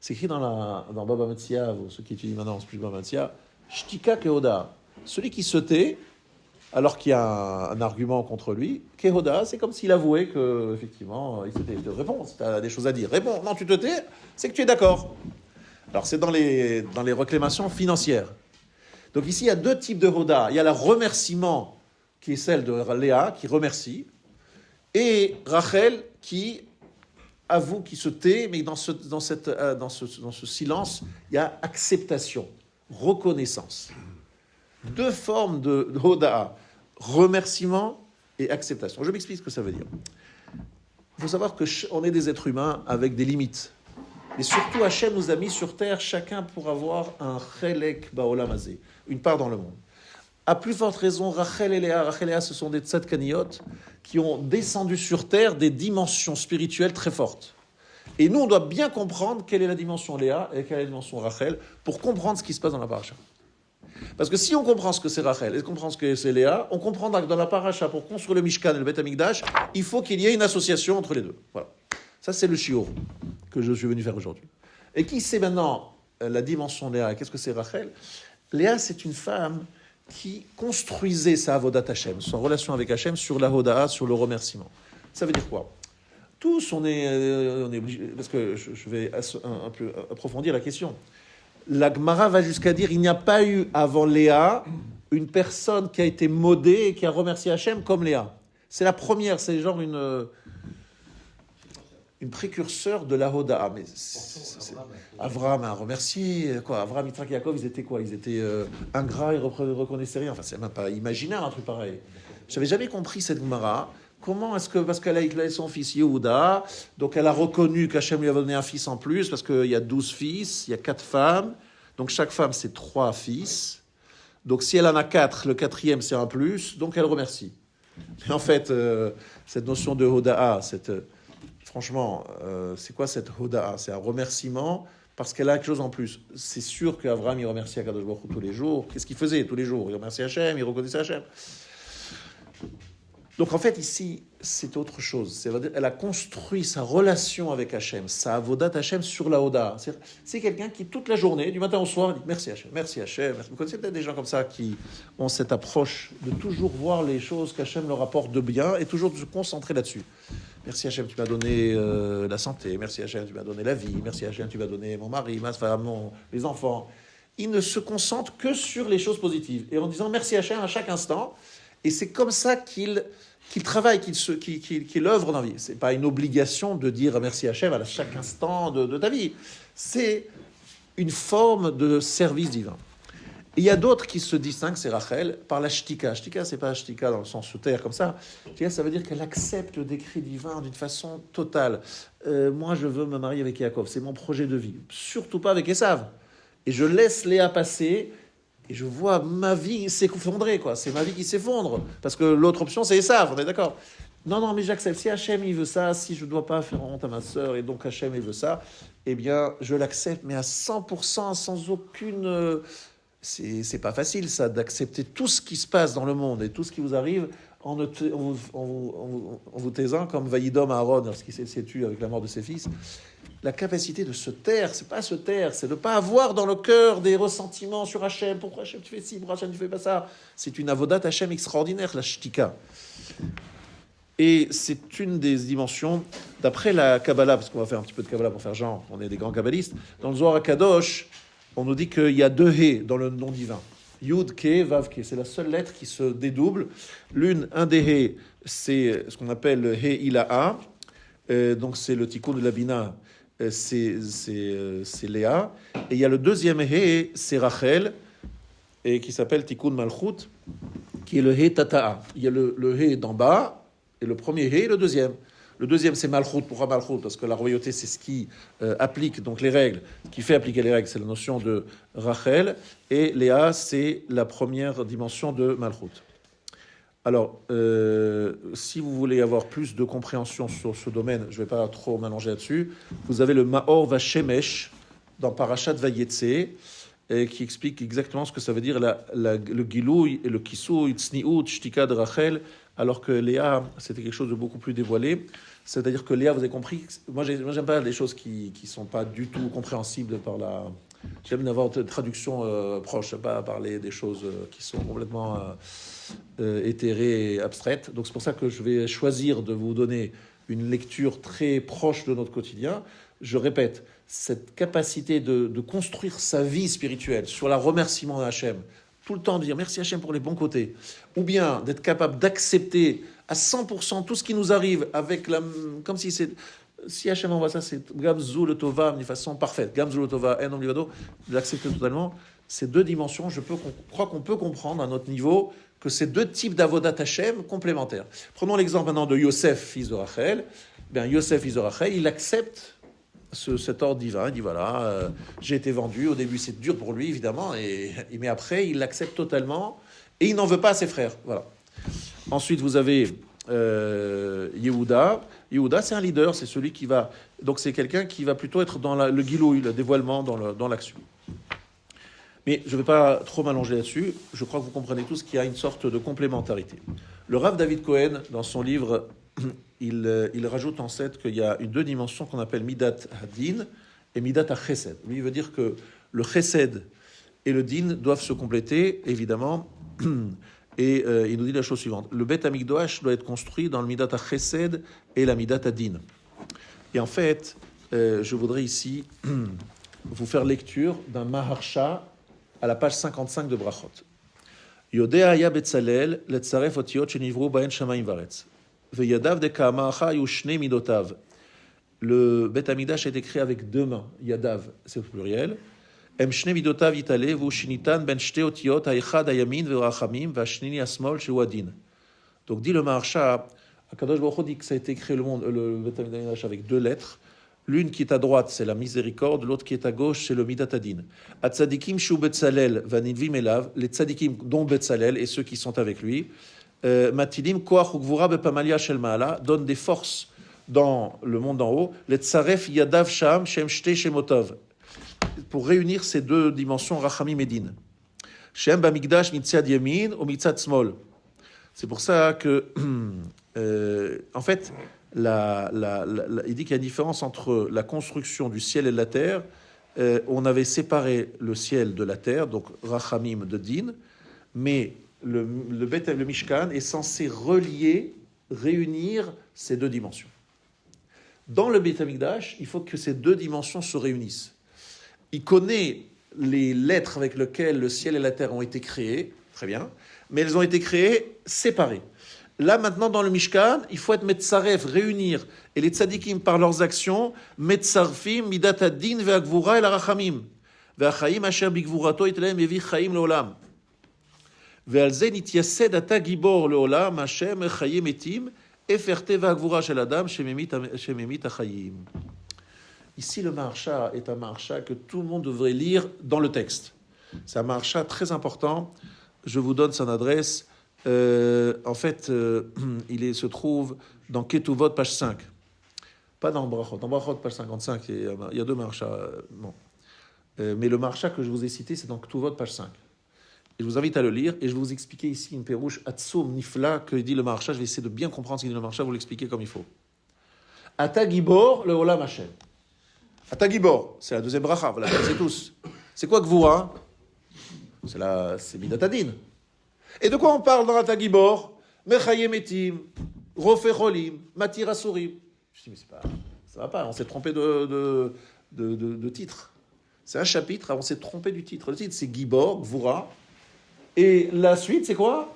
C'est écrit dans Baba Metzia, ceux qui étudient maintenant plus Baba Metzia, shtika kehoda, celui qui se tait alors qu'il y a un argument contre lui. Kehoda, c'est comme s'il avouait que effectivement il s'était. Réponds, si tu as des choses à dire. Réponds. Non, tu te tais, c'est que tu es d'accord. Alors, c'est dans les réclamations financières. Donc ici, il y a deux types de hoda. Il y a le remerciement, qui est celle de Léa, qui remercie, et Rachel, qui avoue, qui se tait, mais dans ce silence, il y a acceptation, reconnaissance. Deux formes de hoda, remerciement et acceptation. Je m'explique ce que ça veut dire. Il faut savoir qu'on est des êtres humains avec des limites. Et surtout, Hachem nous a mis sur terre, chacun pour avoir un chelek baolam hazé, une part dans le monde. À plus forte raison, Rachel et Léa, ce sont des tzadkaniyot qui ont descendu sur terre des dimensions spirituelles très fortes. Et nous, on doit bien comprendre quelle est la dimension Léa et quelle est la dimension Rachel pour comprendre ce qui se passe dans la paracha. Parce que si on comprend ce que c'est Rachel et on comprend ce que c'est Léa, on comprendra que dans la paracha, pour construire le Mishkan et le Beth Amikdash, il faut qu'il y ait une association entre les deux. Voilà. Ça, c'est le shiur que je suis venu faire aujourd'hui. Et qui sait maintenant la dimension Léa? Qu'est-ce que c'est Rachel? Léa, c'est une femme qui construisait sa avodat Hashem, son relation avec Hashem, sur la hoda, sur le remerciement. Ça veut dire quoi? Tous, on est obligé, parce que je vais un peu approfondir la question. La Gemara va jusqu'à dire il n'y a pas eu avant Léa une personne qui a été modée et qui a remercié Hashem comme Léa. C'est la première, c'est genre une précurseur de la Hoda. Mais Avraham a remercié, quoi. Avraham, Yitzhak et Yaakov, ils étaient quoi? Ils étaient ingrats, ils ne reconnaissaient rien. Enfin, c'est même pas imaginaire un truc pareil. Je n'avais jamais compris cette Gemara. Comment est-ce que, parce qu'elle a éclairé son fils Yehuda, donc elle a reconnu qu'Hachem lui a donné un fils en plus, parce qu'il y a 12 fils, il y a 4 femmes, donc chaque femme c'est 3 fils. Donc si elle en a 4, le 4e c'est un plus, donc elle remercie. Mais en fait, cette notion de Hoda'a, franchement, c'est quoi cette Hoda'a? C'est un remerciement parce qu'elle a quelque chose en plus. C'est sûr qu'Avraham, il remerciait Akadosh Baruch Hu tous les jours. Qu'est-ce qu'il faisait tous les jours? Il remerciait Hachem, il reconnaissait Hachem. Donc en fait, ici, c'est autre chose. C'est-à-dire, elle a construit sa relation avec Hachem, sa avodat Hachem sur la Hoda. C'est quelqu'un qui, toute la journée, du matin au soir, dit merci Hachem, merci Hachem. Vous connaissez peut-être des gens comme ça qui ont cette approche de toujours voir les choses qu'Hachem leur apporte de bien et toujours de se concentrer là-dessus. Merci Hachem, tu m'as donné la santé. Merci Hachem, tu m'as donné la vie. Merci Hachem, tu m'as donné mon mari, ma femme, les enfants. Il ne se concentre que sur les choses positives. Et en disant merci Hachem à chaque instant. Et c'est comme ça qu'il travaille, qu'il œuvre dans la vie. Ce n'est pas une obligation de dire merci Hachem à chaque instant de ta vie. C'est une forme de service divin. Et il y a d'autres qui se distinguent, c'est Rachel, par la shtika. Shtika, ce n'est pas shtika dans le sens se taire comme ça. Shtika, ça veut dire qu'elle accepte le décret divin d'une façon totale. Moi, je veux me marier avec Yaakov. C'est mon projet de vie. Surtout pas avec Esav. Et je laisse Léa passer... Et je vois ma vie s'effondrer, quoi. C'est ma vie qui s'effondre. Parce que l'autre option, c'est Esav, on est d'accord? Non, mais j'accepte. Si Hachem, il veut ça, si je ne dois pas faire honte à ma sœur, et donc Hachem, il veut ça, eh bien, je l'accepte, mais à 100%, sans aucune... C'est pas facile, ça, d'accepter tout ce qui se passe dans le monde et tout ce qui vous arrive en vous taisant, comme Vaïdom à Aaron, lorsqu'il s'est tué avec la mort de ses fils. La capacité de se taire, c'est pas se taire, c'est de ne pas avoir dans le cœur des ressentiments sur Hachem. Pourquoi Hachem tu fais ci, pourquoi Hachem tu fais pas ça? C'est une avodat Hachem extraordinaire, la shtika. Et c'est une des dimensions, d'après la Kabbalah, parce qu'on va faire un petit peu de Kabbalah pour faire genre, on est des grands kabbalistes, dans le Zohar HaKadosh, on nous dit qu'il y a 2 hé dans le nom divin. Yud, Ke, Vav, Ke. C'est la seule lettre qui se dédouble. Un des hé, c'est ce qu'on appelle le hé ilaha. Donc c'est le tikkun de la bina, c'est Léa. Et il y a le deuxième hé, c'est Rachel, et qui s'appelle tikkun malchut, qui est le He Tata'a. Il y a le He d'en bas, et le premier He et le deuxième. Le deuxième, c'est Malchut. Pourquoi Malchut? Parce que la royauté, c'est ce qui applique donc les règles. Ce qui fait appliquer les règles, c'est la notion de Rachel. Et Léa, c'est la première dimension de Malchut. Alors, si vous voulez avoir plus de compréhension sur ce domaine, je ne vais pas trop m'allonger là-dessus, vous avez le Maor Vashemesh dans Parashat Vayetze, qui explique exactement ce que ça veut dire le Gilouï et le Kisouï, Tzniut, Shtika de Rachel, alors que Léa, c'était quelque chose de beaucoup plus dévoilé. C'est-à-dire que Léa, vous avez compris, moi j'aime pas les choses qui sont pas du tout compréhensibles par la... J'aime d'avoir une traduction proche, j'aime pas parler des choses qui sont complètement éthérées et abstraites. Donc c'est pour ça que je vais choisir de vous donner une lecture très proche de notre quotidien. Je répète, cette capacité de construire sa vie spirituelle sur le remerciement d'Hachem, tout le temps dire merci Hachem pour les bons côtés, ou bien d'être capable d'accepter à 100% tout ce qui nous arrive avec comme si c'est... Si Hachem envoie ça, c'est Gamzou le Tova d'une façon parfaite. Gamzou le Tova, en Livado, de l'accepter totalement. Ces deux dimensions, je crois qu'on peut comprendre à notre niveau que c'est deux types d'avodat Hachem complémentaires. Prenons l'exemple maintenant de Yosef, fils de Rachel. Bien, Yosef, fils de Rachel, il accepte cet ordre divin. Il dit voilà, j'ai été vendu. Au début, c'est dur pour lui, évidemment, mais après, il l'accepte totalement et il n'en veut pas à ses frères. Voilà. Ensuite, vous avez Yehuda. Yehuda, c'est un leader, c'est celui qui va... Donc c'est quelqu'un qui va plutôt être dans le gilouï, le dévoilement, dans l'action. Mais je ne vais pas trop m'allonger là-dessus. Je crois que vous comprenez tous qu'il y a une sorte de complémentarité. Le Rav David Cohen, dans son livre, il rajoute en fait qu'il y a deux dimensions qu'on appelle Midat Hadin et Midat HaChesed. Lui, il veut dire que le Chesed et le Din doivent se compléter, évidemment. Et il nous dit la chose suivante. Le Beth Amikdash doit être construit dans le Midat HaChesed et la Midat Hadin. Et en fait, je voudrais ici vous faire lecture d'un Maharsha à la page 55 de Brachot. Yodea haya Betzalel letzaref otiot shenivru bahen shamayim varetz. Veyadav de ka'amacha hayu shnei midotav. Le Beth Amikdash a été créé avec deux mains. Yadav, c'est au pluriel. Em shnei midotav yitale vu shinitan ben shte otiot haechad hayamin ve'rachamim v'ashnini asmol shehu adin. Donc dit le Maharsha, Akadosh Baruch Hu dit que ça a été créé le Beth Amikdash avec deux lettres. L'une qui est à droite, c'est la miséricorde, l'autre qui est à gauche, c'est le Midat Hadin. Atzadikim shu Betzalel vanidvim elav, les tzadikim dont Betzalel et ceux qui sont avec lui, matilim koach ugvura bepamalia shel ma'ala, donnent des forces dans le monde d'en haut, les tzaref yadav sham shem shte shemotov, pour réunir ces deux dimensions rachamim et din. Shem bamikdash mitzad yamin ou mitzad smol. C'est pour ça que, en fait, il dit qu'il y a une différence entre la construction du ciel et de la terre. On avait séparé le ciel de la terre, donc Rachamim de Din, mais le Mishkan est censé réunir ces deux dimensions. Dans le Beth Amikdash, il faut que ces deux dimensions se réunissent. Il connaît les lettres avec lesquelles le ciel et la terre ont été créés, très bien, mais elles ont été créées séparées. Là, maintenant, dans le Mishkan, il faut être Metzaref, réunir. Et les tzadikim, par leurs actions, Metzarfim, Midat Hadin, Ve'agvura el Arachamim. Ve'achayim asher bigvurato itlem evi chayim leolam. Ve'alze nityased ata gibor leolam, Hashem chayim etim, eferte ve'agvura shel adam, shememit achayim. Ici, le Maharsha est un Maharsha que tout le monde devrait lire dans le texte. C'est un Maharsha très important. Je vous donne son adresse. En fait, il se trouve dans Ketuvot, page 5. Pas dans Brachot. Dans Brachot, page 55, il y a deux Maharsha. Bon. Mais le Maharsha que je vous ai cité, c'est dans Ketuvot, page 5. Et je vous invite à le lire. Et je vais vous expliquer ici une pérouche Atzum Nifla que dit le Maharsha. Je vais essayer de bien comprendre ce qu'il dit le Maharsha, vous l'expliquer comme il faut. Ata Gibor, le Olam Hashem. Ata Gibor, c'est la deuxième bracha, vous la connaissez tous. C'est quoi Gvura? C'est Midat Hadin. Et de quoi on parle dans Ata Gibor? Mechayem etim, Rofe cholim, Matir asurim. Je dis, mais ça va pas, on s'est trompé de titre. C'est un chapitre, on s'est trompé du titre. Le titre, c'est Gibor, Gvura. Et la suite, c'est quoi?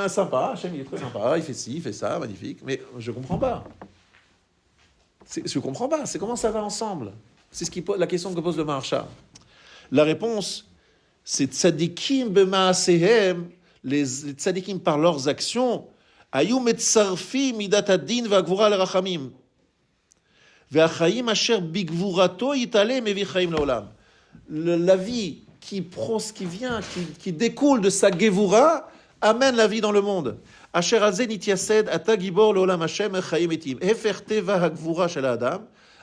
Sympa, Hachem, il est très sympa, il fait ci, il fait ça, magnifique. Mais je comprends pas. Je comprends pas, c'est comment ça va ensemble? C'est la question que pose le Maharsha. La réponse, c'est tzadikim b'maasehem les tzadikim par leurs actions, Ayu metzarfi midat adin ve'agvura lerachamim. Ve'achayim asher bigvurato yitale mevi chayim leolam. La vie qui découle de sa gevura amène la vie dans le monde. Asher alze nitiased ata gibor leolam Hashem chayim etim. Hefer teva hagvura shel adam.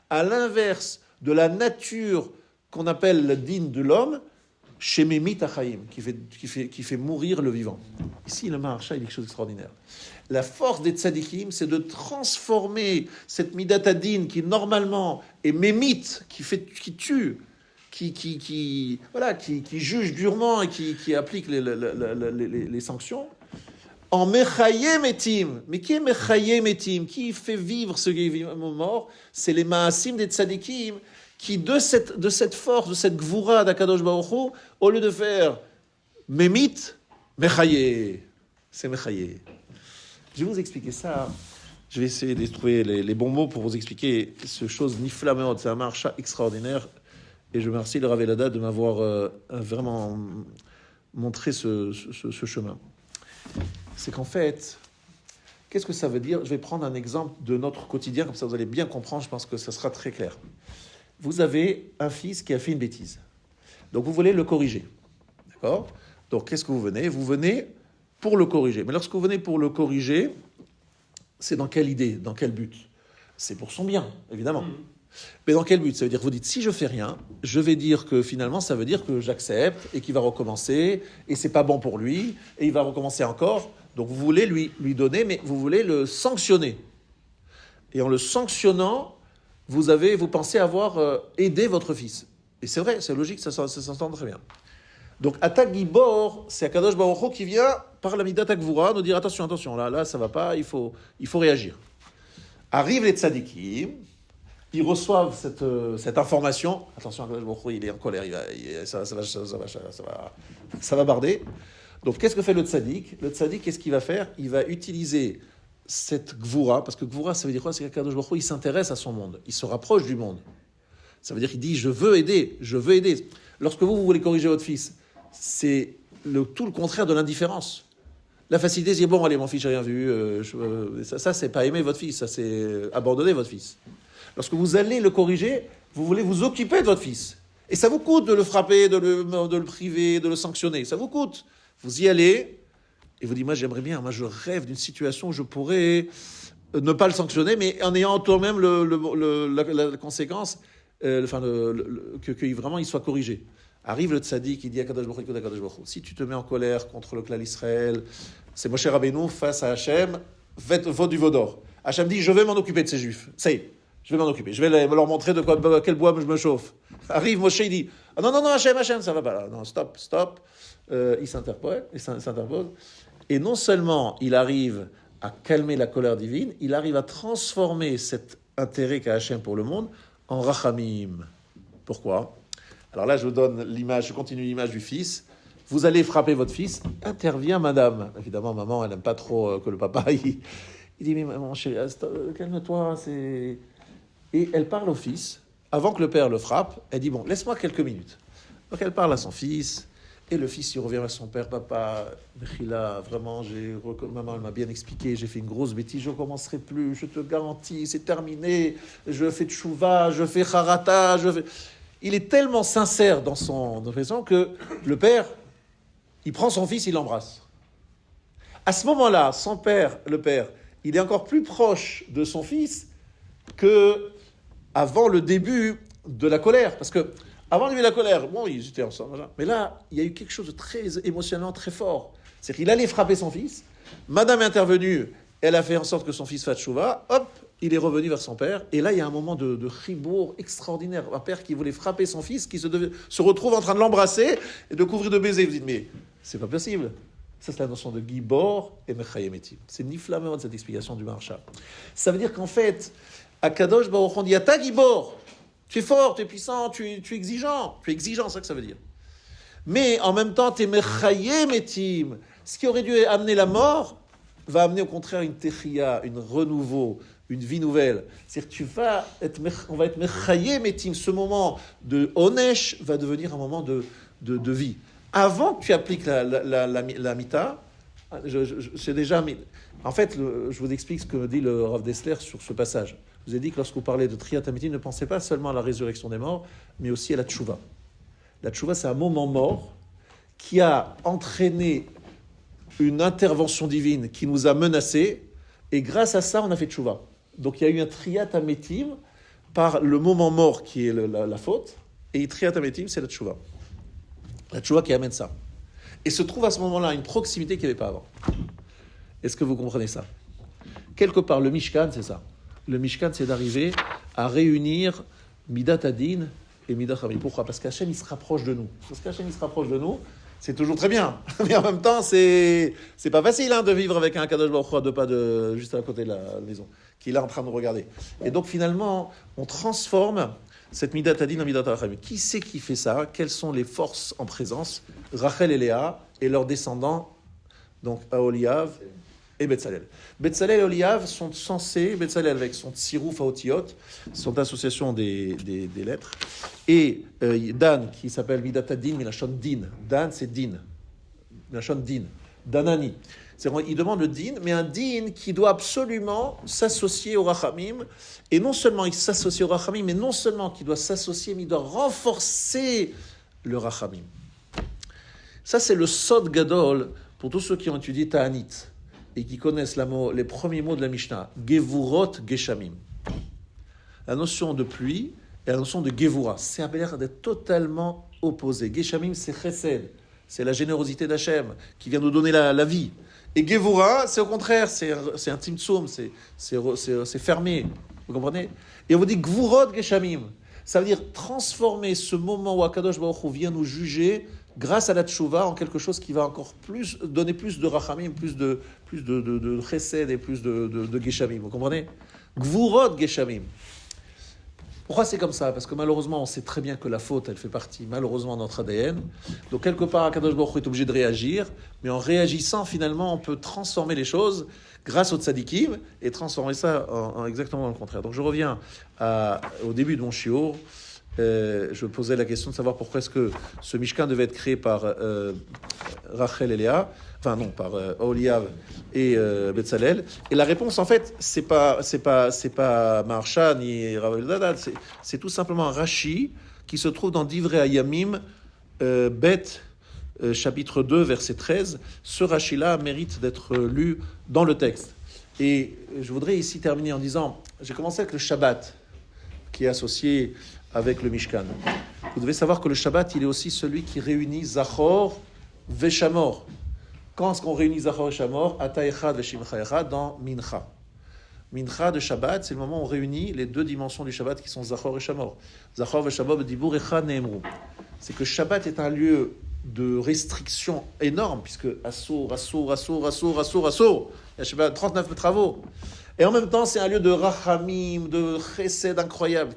À l'inverse de la nature qu'on appelle le din de l'homme, Shememit Achaim, qui fait mourir le vivant. Ici, le Maharsha, il dit quelque chose d'extraordinaire. La force des tzadikim, c'est de transformer cette midat adin qui normalement est mémit, qui tue, qui juge durement et qui applique les sanctions, en mechayem etim. Mais qui est mechayem etim? Qui fait vivre ce qui est mort? C'est les maasim des tzadikim qui, de cette force, de cette gvura d'Akadosh Baruch Hu, au lieu de faire mémit, mechaye. C'est mechaye. Je vais vous expliquer ça. Je vais essayer de trouver les bons mots pour vous expliquer ce chose niflaméante. C'est un marcha extraordinaire. Et je remercie le Rav Elada de m'avoir vraiment montré ce chemin. C'est qu'en fait, qu'est-ce que ça veut dire? Je vais prendre un exemple de notre quotidien, comme ça vous allez bien comprendre, je pense que ça sera très clair. Vous avez un fils qui a fait une bêtise. Donc vous voulez le corriger. D'accord? Donc qu'est-ce que vous venez? Vous venez pour le corriger. Mais lorsque vous venez pour le corriger, c'est dans quelle idée? Dans quel but? C'est pour son bien, évidemment. Mais dans quel but? Ça veut dire que vous dites, si je fais rien, je vais dire que finalement, ça veut dire que j'accepte et qu'il va recommencer, et c'est pas bon pour lui, et il va recommencer encore. Donc vous voulez lui donner, mais vous voulez le sanctionner. Et en le sanctionnant, vous pensez avoir aidé votre fils. Et c'est vrai, c'est logique, ça s'entend très bien. Donc, Atak Gibor, c'est Akadosh Baruch Hu qui vient, par la Midat Gvura, nous dire attention, là, ça va pas, il faut réagir. Arrivent les tzadikim, ils reçoivent cette information. Attention, Akadosh Baruch Hu, il est en colère, ça va barder. Donc, qu'est-ce que fait le tzadik? Le tzadik, qu'est-ce qu'il va faire? Il va utiliser cette gvura, parce que gvura, ça veut dire quoi? C'est qu'Akadosh Baruch Hu, il s'intéresse à son monde, il se rapproche du monde. Ça veut dire qu'il dit, je veux aider. Lorsque vous voulez corriger votre fils, c'est tout le contraire de l'indifférence. La facilité, c'est bon, allez, mon fils, j'ai rien vu, ça, c'est pas aimer votre fils, ça, c'est abandonner votre fils. Lorsque vous allez le corriger, vous voulez vous occuper de votre fils. Et ça vous coûte de le frapper, de le priver, de le sanctionner, ça vous coûte. Vous y allez, et vous dites, moi je rêve d'une situation où je pourrais ne pas le sanctionner, mais en ayant toi-même la conséquence, que vraiment il soit corrigé. Arrive le tzaddik, il dit à Kadosh Baruch Hu, si tu te mets en colère contre le clan Israël, c'est Moshe Rabbeinu face à Hachem, vaut du veau d'or. Hachem dit, je vais m'en occuper de ces juifs. Ça y est, je vais m'en occuper. Je vais leur montrer quel bois je me chauffe. Arrive Moshe, il dit, non, Hachem, ça va pas là. Non, stop. Il s'interpose. Et non seulement il arrive à calmer la colère divine, il arrive à transformer cet intérêt qu'a Hachem pour le monde en rachamim. Pourquoi? Alors là, je vous donne l'image, je continue l'image du fils. Vous allez frapper votre fils, intervient madame. Évidemment, maman, elle n'aime pas trop que le papa, il dit, mais mon chéri, calme-toi. Et elle parle au fils, avant que le père le frappe, elle dit, bon, laisse-moi quelques minutes. Donc elle parle à son fils, et le fils, il revient à son père, papa, Mechila, vraiment, maman, elle m'a bien expliqué, j'ai fait une grosse bêtise, je ne recommencerai plus, je te garantis, c'est terminé, je fais tchouva, je fais harata, Il est tellement sincère dans son raison que le père, il prend son fils, il l'embrasse. À ce moment-là, le père, il est encore plus proche de son fils que avant le début de la colère. Parce que avant le début de la colère, bon, ils étaient ensemble, mais là, il y a eu quelque chose de très émotionnellement très fort. C'est-à-dire qu'il allait frapper son fils, madame est intervenue, elle a fait en sorte que son fils fasse tchouva, hop, il est revenu vers son père, et là, il y a un moment de chibour extraordinaire. Un père qui voulait frapper son fils, qui se retrouve en train de l'embrasser et de couvrir de baisers. Vous dites, mais c'est pas possible. Ça, c'est la notion de Gibor et Mechayem Etim. C'est niflamément de cette explication du Maharsha. Ça veut dire qu'en fait, Akadosh Baruch Hu dit, Ata Gibor, tu es fort, tu es puissant, tu es exigeant. Tu es exigeant, c'est ça que ça veut dire. Mais en même temps, tu es Mechayem Etim. Ce qui aurait dû amener la mort va amener au contraire une techia, une renouveau, une vie nouvelle. C'est-à-dire on va être Mechayem Etim. Ce moment de Onesh va devenir un moment de vie. Avant que tu appliques la mita, J'ai déjà mis. En fait, je vous explique ce que dit le Rav Dessler sur ce passage. Je vous ai dit que lorsque vous parlez de Triyat Hametim, ne pensez pas seulement à la résurrection des morts, mais aussi à la Tchouva. La Tchouva, c'est un moment mort qui a entraîné une intervention divine qui nous a menacés, et grâce à ça, on a fait Tchouva. Donc il y a eu un Triyat Hametim par le moment mort qui est la faute, et Triyat Hametim, c'est la Tchouva. La Tchouva qui amène ça. Et se trouve à ce moment-là une proximité qu'il n'y avait pas avant. Est-ce que vous comprenez ça? Quelque part, le Mishkan, c'est ça. Le Mishkan, c'est d'arriver à réunir Midat Adin et Midat Hamim. Pourquoi? Parce qu'Hachem, il se rapproche de nous. Parce qu'Hachem, il se rapproche de nous, c'est toujours très bien. Mais en même temps, c'est pas facile de vivre avec un Kadosh Baruch Hu à 2 pas juste à côté de la maison, qui est là en train de nous regarder. Et donc, finalement, on transforme cette Midat Adin en Midat Hamim. Qui c'est qui fait ça? Quelles sont les forces en présence? Rachel et Léa et leurs descendants, donc Aholiav et Betzalel. Betzalel et Aholiav sont censés, Betzalel avec son Tsirouf Haotiot, sont association des lettres, et Dan, qui s'appelle Midat Adin, Milachon Din. Dan, c'est Din. Milachon Din. Danani. C'est-à-dire, il demande le Din, mais un Din qui doit absolument s'associer au Rachamim, et non seulement il s'associe au Rachamim, mais non seulement qu'il doit s'associer, mais il doit renforcer le Rachamim. Ça, c'est le Sod Gadol pour tous ceux qui ont étudié Ta'anit et qui connaissent les premiers mots de la Mishnah. Gevurot Geshamim. La notion de pluie et la notion de Gevura. C'est à l'air d'être totalement opposé. Geshamim, c'est Chesed. C'est la générosité d'Hachem qui vient nous donner la vie. Et Gevura, c'est au contraire, c'est un Tzimtzum, c'est fermé. Vous comprenez? Et on vous dit Gvurot Geshamim. Ça veut dire transformer ce moment où Akadosh Baruch Hu vient nous juger grâce à la tchouva en quelque chose qui va encore plus donner plus de rachamim, plus de chesed et plus de geshamim. Vous comprenez? Gvurot geshamim. Pourquoi c'est comme ça? Parce que malheureusement, on sait très bien que la faute, elle fait partie malheureusement de notre ADN. Donc quelque part, Akadosh Baruch Hu est obligé de réagir, mais en réagissant, finalement, on peut transformer les choses grâce au tzadikim et transformer ça en exactement le contraire. Donc je reviens au début de mon shiur. Je posais la question de savoir pourquoi est-ce que ce Mishkan devait être créé par Rachel et Léa, enfin non, par Aholiav et Betzalel. Et la réponse, en fait, c'est pas Maharsha ni Rav Eldad, c'est tout simplement un Rashi qui se trouve dans Divrei Hayamim, Bet, chapitre 2, verset 13. Ce Rashi-là mérite d'être lu dans le texte. Et je voudrais ici terminer en disant, j'ai commencé avec le Shabbat, qui est associé avec le Mishkan. Vous devez savoir que le Shabbat, il est aussi celui qui réunit Zachor Veshamor. Quand est-ce qu'on réunit Zachor et Shamor? Ata Echad Veshimcha Echad dans Mincha. Mincha de Shabbat, c'est le moment où on réunit les deux dimensions du Shabbat qui sont Zachor et Shamor. Zachor Veshamor Dibur Echad Neemru. C'est que Shabbat est un lieu de restriction énorme, puisque Assour. Il y a 39 travaux. Et en même temps, c'est un lieu de rachamim, de chesed incroyable.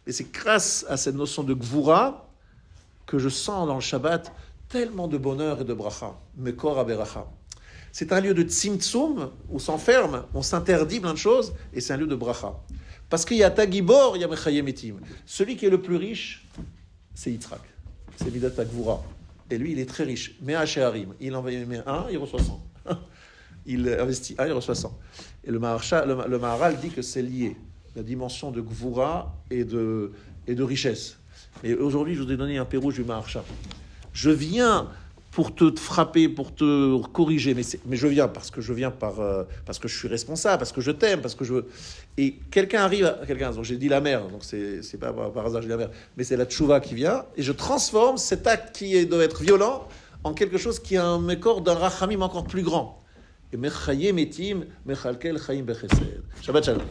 Et c'est grâce à cette notion de gvura que je sens dans le Shabbat tellement de bonheur et de bracha. Mekor aberacha. C'est un lieu de tzimtzum, où on s'enferme, on s'interdit plein de choses, et c'est un lieu de bracha. Parce qu'il y a Tagibor, il y a Mechayem Etim. Celui qui est le plus riche, c'est Yitzhak. C'est Midat Gvura. Et lui, il est très riche. Mea Sheharim. Il en met un, il reçoit 100. Il investit un, il reçoit 100. Et le Maharal dit que c'est lié. La dimension de Gvura et de richesse. Et aujourd'hui, je vous ai donné un pérouge du Maharsha. Je viens pour te frapper, pour te corriger, mais je viens parce que parce que je suis responsable, parce que je t'aime, parce que je veux. Et quelqu'un arrive, donc j'ai dit la mère, donc c'est pas par hasard j'ai dit la mère, mais c'est la tchouva qui vient, et je transforme cet acte qui doit être violent en quelque chose qui a un mécor d'un rachamim encore plus grand. Et mechayem etim, mechalkel chayim bechesed. Shabbat shalom.